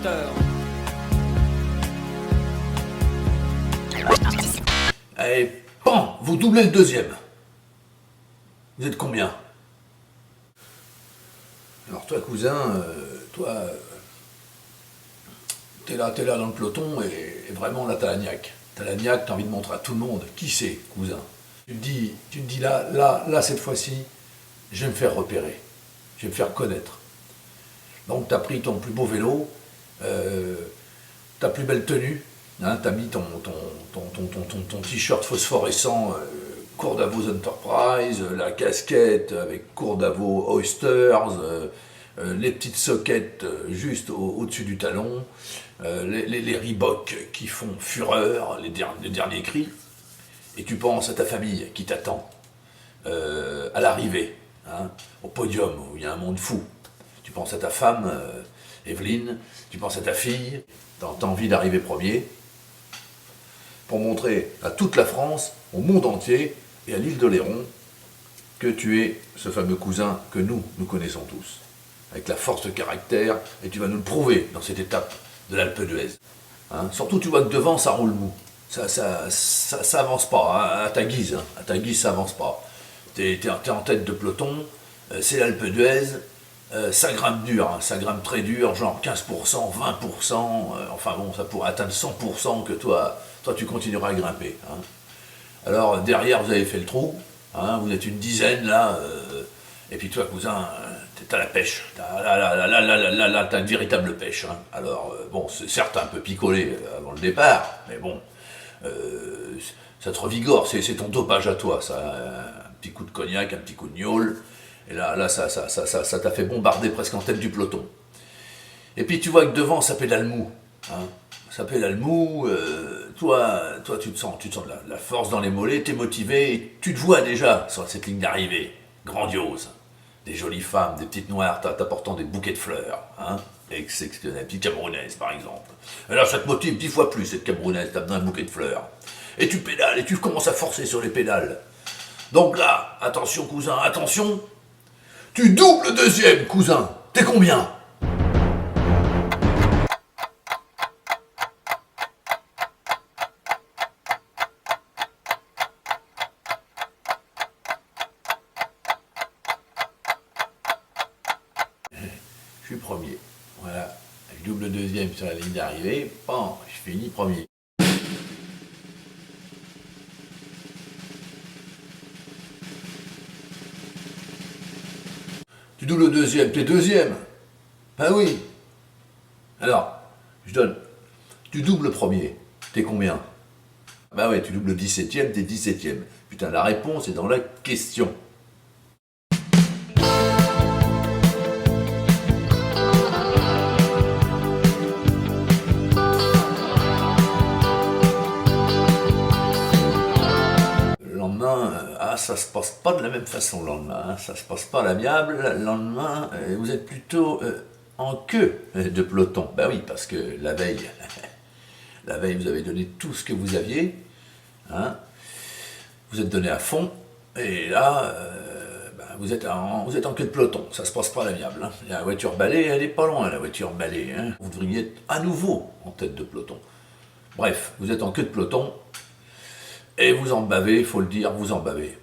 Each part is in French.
moteur. Allez, pan, vous doublez le deuxième. Vous êtes combien? Alors toi, cousin, t'es là dans le peloton et vraiment là, t'as la niaque. T'as la niaque, t'as envie de montrer à tout le monde qui c'est, cousin. Tu te dis là, cette fois-ci, je vais me faire repérer. Je vais me faire connaître. Donc t'as pris ton plus beau vélo, ta plus belle tenue, hein, t'as mis ton t-shirt phosphorescent Cours d'Avaux Enterprise, la casquette avec Cours d'Avaux Oysters, les petites soquettes juste au-dessus du talon, les Reebok qui font fureur, les derniers cris, et tu penses à ta famille qui t'attend à l'arrivée, hein, au podium où il y a un monde fou. Tu penses à ta femme, Evelyne, tu penses à ta fille, t'as envie d'arriver premier, pour montrer à toute la France, au monde entier et à l'île d'Oléron que tu es ce fameux cousin que nous connaissons tous, avec la force de caractère, et tu vas nous le prouver dans cette étape de l'Alpe d'Huez. Hein, surtout, tu vois que devant, ça roule mou. Ça avance pas, hein, à ta guise, ça avance pas. T'es en tête de peloton, c'est l'Alpe d'Huez, ça grimpe dur, hein, ça grimpe très dur, genre 15%, 20%, enfin bon, ça pourrait atteindre 100% que toi tu continueras à grimper. Hein. Alors derrière, vous avez fait le trou, hein, vous êtes une dizaine là, et puis toi, cousin, t'as la pêche, t'as une véritable pêche. Hein. Alors bon, c'est certes un peu picolé avant le départ, mais bon, ça te revigore, c'est ton dopage à toi, ça, un petit coup de cognac, un petit coup de gnôle, et là ça t'a fait bombarder presque en tête du peloton. Et puis tu vois que devant, ça pédale mou, hein. Ça pédale mou, toi tu te sens de la force dans les mollets, t'es motivé, et tu te vois déjà sur cette ligne d'arrivée, grandiose. Des jolies femmes, des petites noires t'apportant des bouquets de fleurs, hein, exceptionnelles, petite camerounaise par exemple. Et là ça te motive 10 fois plus cette camerounaise, t'as besoin d'un bouquet de fleurs. Et tu pédales, et tu commences à forcer sur les pédales. Donc là, attention cousin, attention, tu doubles le deuxième cousin, t'es combien? Je suis premier. Voilà. Je double deuxième sur la ligne d'arrivée. Bon, je finis premier. Tu doubles deuxième, t'es deuxième. Ben oui. Alors, je donne. Tu doubles premier, t'es combien? Ben oui, tu doubles 17ème, t'es 17ème. Putain, la réponse est dans la question. Le lendemain, ça se passe pas de la même façon le lendemain, hein. Ça se passe pas à l'amiable. Le lendemain, vous êtes plutôt en queue de peloton. Ben oui, parce que la veille, vous avez donné tout ce que vous aviez, hein. Vous êtes donné à fond, et là, vous êtes en queue de peloton. Ça se passe pas à l'amiable, hein. La voiture balai, elle est pas loin, la voiture balai, hein. Vous devriez être à nouveau en tête de peloton. Bref, vous êtes en queue de peloton, et vous en bavez, il faut le dire, vous en bavez.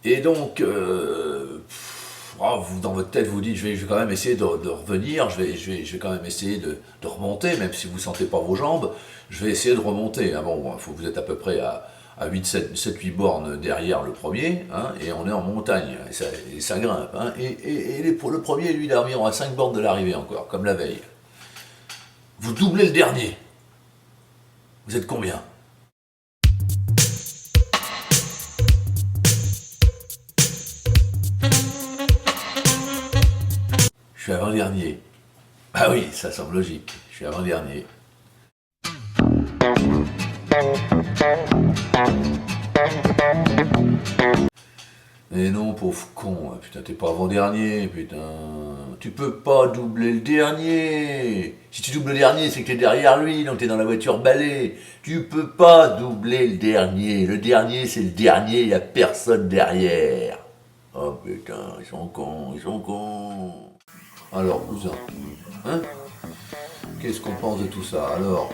Et donc, vous, dans votre tête, vous dites, je vais quand même essayer de revenir, je vais quand même essayer de remonter, même si vous ne sentez pas vos jambes, je vais essayer de remonter. Ah bon, vous êtes à peu près à 7-8 bornes derrière le premier, hein, et on est en montagne, et ça grimpe. Hein, le premier, lui, il est environ à 5 bornes de l'arrivée encore, comme la veille. Vous doublez le dernier. Vous êtes combien? Je suis avant-dernier. Ah oui, ça semble logique. Je suis avant-dernier. Mais non, pauvre con, putain, t'es pas avant-dernier, putain. Tu peux pas doubler le dernier. Si tu doubles le dernier, c'est que t'es derrière lui, donc t'es dans la voiture balai. Tu peux pas doubler le dernier. Le dernier, c'est le dernier, y a personne derrière. Oh putain, ils sont cons. Alors, cousin, hein? Qu'est-ce qu'on pense de tout ça? Alors,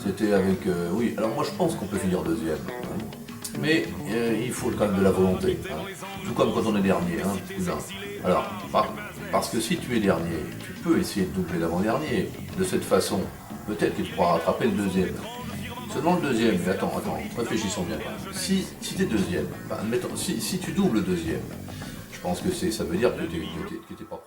c'était avec... oui, alors moi je pense qu'on peut finir deuxième. Hein. Mais il faut quand même de la volonté. Hein. Tout comme quand on est dernier, hein, cousin. Alors, parce que si tu es dernier, tu peux essayer de doubler l'avant-dernier. De cette façon, peut-être que tu pourras rattraper le deuxième. Seulement le deuxième, mais attends, réfléchissons bien. Si tu es deuxième, admettons, si tu doubles le deuxième, je pense que ça veut dire que tu n'es pas